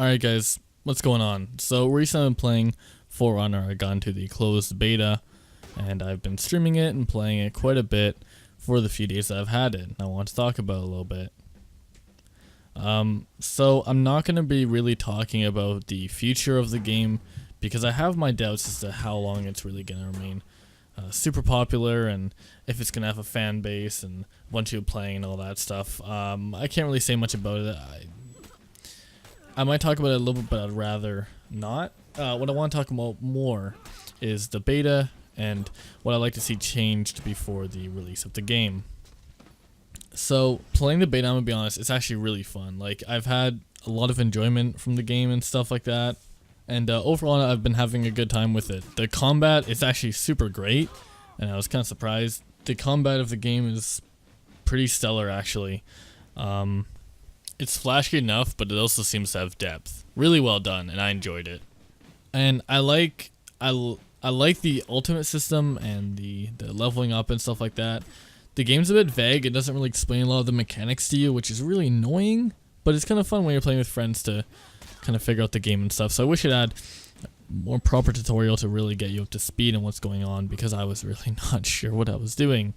Alright guys, what's going on? So recently I've been playing For Honor. I got into the closed beta and I've been streaming it and playing it quite a bit for the few days that I've had it. And I want to talk about it a little bit. So I'm not going to be really talking about the future of the game because I have my doubts as to how long it's really going to remain super popular and if it's going to have a fan base and a bunch of people playing and all that stuff. I can't really say much about it. I might talk about it a little bit, but I'd rather not. What I want to talk about more is the beta and what I'd like to see changed before the release of the game. So, playing the beta, I'm going to be honest, it's actually really fun. Like, I've had a lot of enjoyment from the game and stuff like that. And overall, I've been having a good time with it. The combat is actually super great, and I was kind of surprised. The combat of the game is pretty stellar, actually. It's flashy enough, but it also seems to have depth. Really well done, and I enjoyed it. And I like the ultimate system and the leveling up and stuff like that. The game's a bit vague. It doesn't really explain a lot of the mechanics to you, which is really annoying. But it's kind of fun when you're playing with friends to kind of figure out the game and stuff. So I wish it had more proper tutorial to really get you up to speed on what's going on, because I was really not sure what I was doing.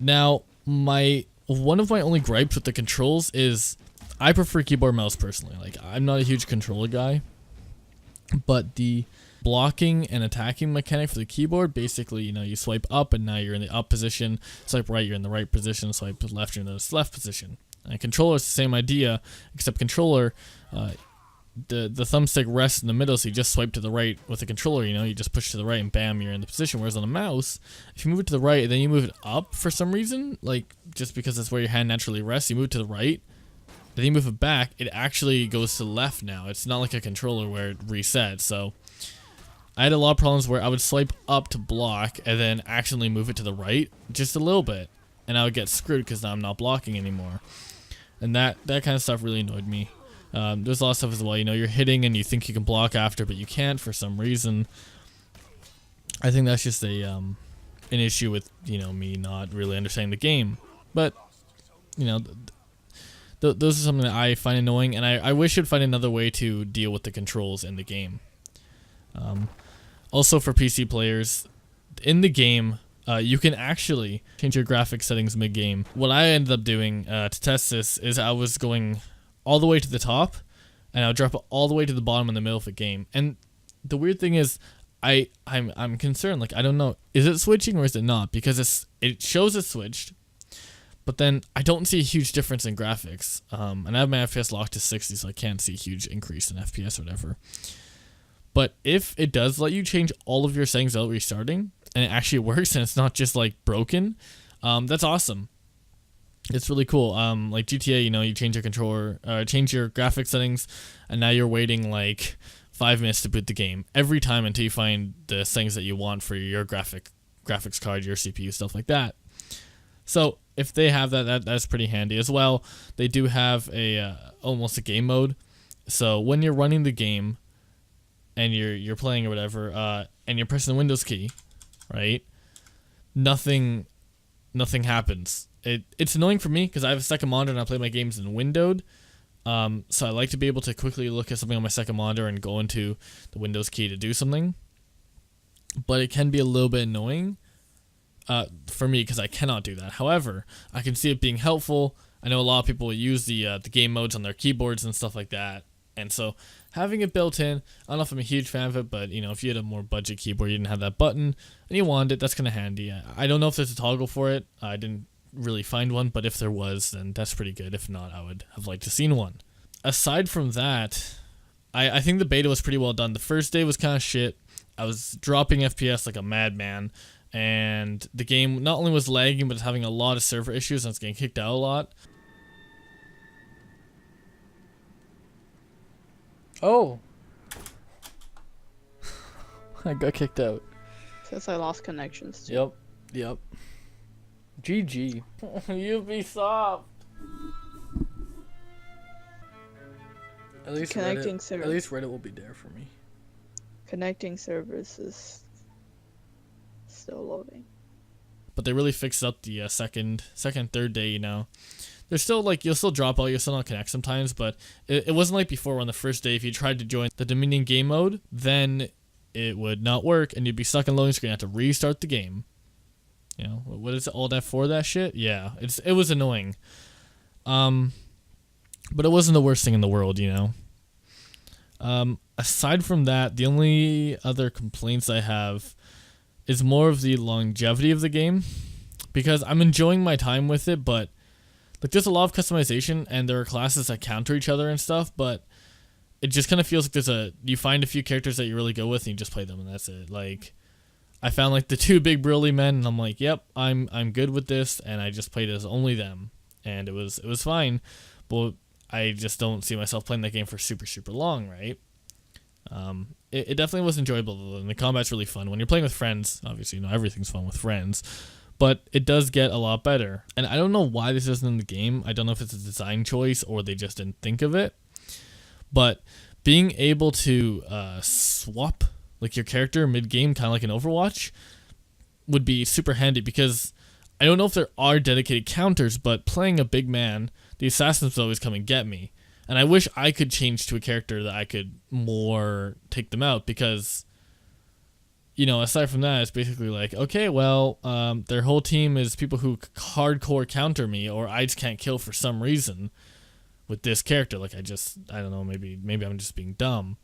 Now, one of my only gripes with the controls is I prefer keyboard mouse personally. Like, I'm not a huge controller guy, but the blocking and attacking mechanic for the keyboard, basically, you swipe up and now you're in the up position, swipe right, you're in the right position, swipe left, you're in the left position. And controller is the same idea, except controller, the thumbstick rests in the middle, so you just swipe to the right with the controller, you just push to the right and bam, you're in the position. Whereas on a mouse, if you move it to the right and then you move it up for some reason, like just because that's where your hand naturally rests, you move it to the right, then you move it back, it actually goes to the left now. It's not like a controller where it resets. So I had a lot of problems where I would swipe up to block and then accidentally move it to the right just a little bit, and I would get screwed because now I'm not blocking anymore. And that kind of stuff really annoyed me. There's a lot of stuff as well, you're hitting and you think you can block after, but you can't for some reason. I think that's just an issue with, me not really understanding the game. But, those are something that I find annoying, and I wish I'd find another way to deal with the controls in the game. Also for PC players, in the game, you can actually change your graphics settings mid-game. What I ended up doing to test this is I was going all the way to the top, and I would drop it all the way to the bottom in the middle of the game. And the weird thing is, I'm concerned. Like, I don't know, is it switching or is it not? Because it shows it's switched, but then I don't see a huge difference in graphics. And I have my FPS locked to 60, so I can't see a huge increase in FPS or whatever. But if it does let you change all of your settings without restarting, and it actually works, and it's not just like broken, that's awesome. It's really cool. Like GTA, you change your controller, change your graphics settings, and now you're waiting like 5 minutes to boot the game every time until you find the settings that you want for your graphics card, your CPU, stuff like that. So if they have that's pretty handy as well. They do have almost a game mode. So when you're running the game and you're playing or whatever, and you're pressing the Windows key, right? Nothing happens. It's annoying for me because I have a second monitor and I play my games in windowed. So I like to be able to quickly look at something on my second monitor and go into the Windows key to do something. But it can be a little bit annoying for me because I cannot do that. However, I can see it being helpful. I know a lot of people use the game modes on their keyboards and stuff like that. And so having it built in, I don't know if I'm a huge fan of it, but if you had a more budget keyboard, you didn't have that button and you wanted it, that's kind of handy. I don't know if there's a toggle for it. I didn't really find one, but if there was, then that's pretty good. If not, I would have liked to seen one. Aside from that, I think the beta was pretty well done. The first day was kind of shit. I was dropping FPS like a madman, and the game not only was lagging, but it's having a lot of server issues and it's getting kicked out a lot. Oh. I got kicked out. Because I lost connections too. Yep. GG. Ubisoft. At least Connecting Reddit will be there for me. Connecting servers is still loading. But they really fixed up the third day, there's still like, you'll still drop out, you'll still not connect sometimes, but it wasn't like before on the first day. If you tried to join the Dominion game mode, then it would not work and you'd be stuck in loading screen, have to restart the game. You know, what is it, all that for that shit? Yeah, it was annoying. But it wasn't the worst thing in the world, you know. Aside from that, the only other complaints I have is more of the longevity of the game, because I'm enjoying my time with it, but like there's a lot of customization and there are classes that counter each other and stuff, but it just kind of feels like you find a few characters that you really go with and you just play them and that's it. Like I found like the 2 big burly men and I'm like, yep, I'm good with this, and I just played as only them and it was fine, but I just don't see myself playing that game for super long, right? It definitely was enjoyable though, and the combat's really fun when you're playing with friends. Obviously, you know, everything's fun with friends, but it does get a lot better. And I don't know why this isn't in the game. I don't know if it's a design choice or they just didn't think of it. But being able to swap like your character mid-game, kind of like in Overwatch, would be super handy, because I don't know if there are dedicated counters, but playing a big man, the assassins always come and get me. And I wish I could change to a character that I could more take them out, because, you know, aside from that, it's basically like, okay, well, their whole team is people who hardcore counter me, or I just can't kill for some reason with this character. Like I don't know, maybe I'm just being dumb.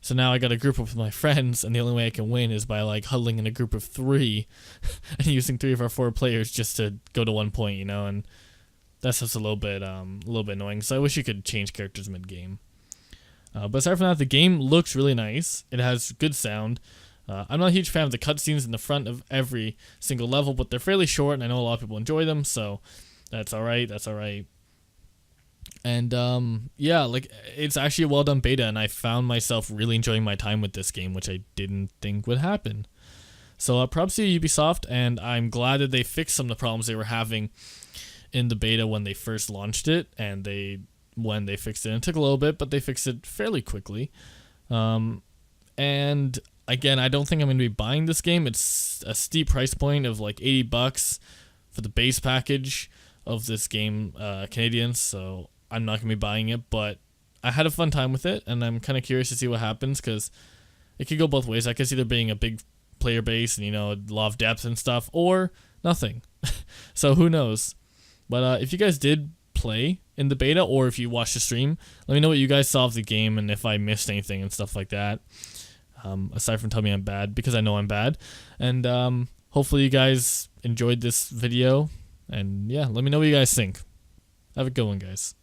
So now I got a group up with my friends, and the only way I can win is by like huddling in a group of 3 and using 3 of our 4 players just to go to 1 point, you know, and that's just a little bit annoying. So I wish you could change characters mid-game. But aside from that, the game looks really nice. It has good sound. I'm not a huge fan of the cutscenes in the front of every single level, but they're fairly short, and I know a lot of people enjoy them, so that's alright. And yeah, like it's actually a well done beta, and I found myself really enjoying my time with this game, which I didn't think would happen. So props to Ubisoft, and I'm glad that they fixed some of the problems they were having in the beta when they first launched it, and when they fixed it. It took a little bit, but they fixed it fairly quickly. And again, I don't think I'm going to be buying this game. It's a steep price point of like $80 for the base package of this game, Canadian, so I'm not going to be buying it, but I had a fun time with it, and I'm kind of curious to see what happens, because it could go both ways. I could see there being a big player base and, you know, a lot of depth and stuff, or nothing. So who knows? But if you guys did play in the beta, or if you watched the stream, let me know what you guys saw of the game and if I missed anything and stuff like that. Aside from telling me I'm bad, because I know I'm bad. And hopefully you guys enjoyed this video. And yeah, let me know what you guys think. Have a good one, guys.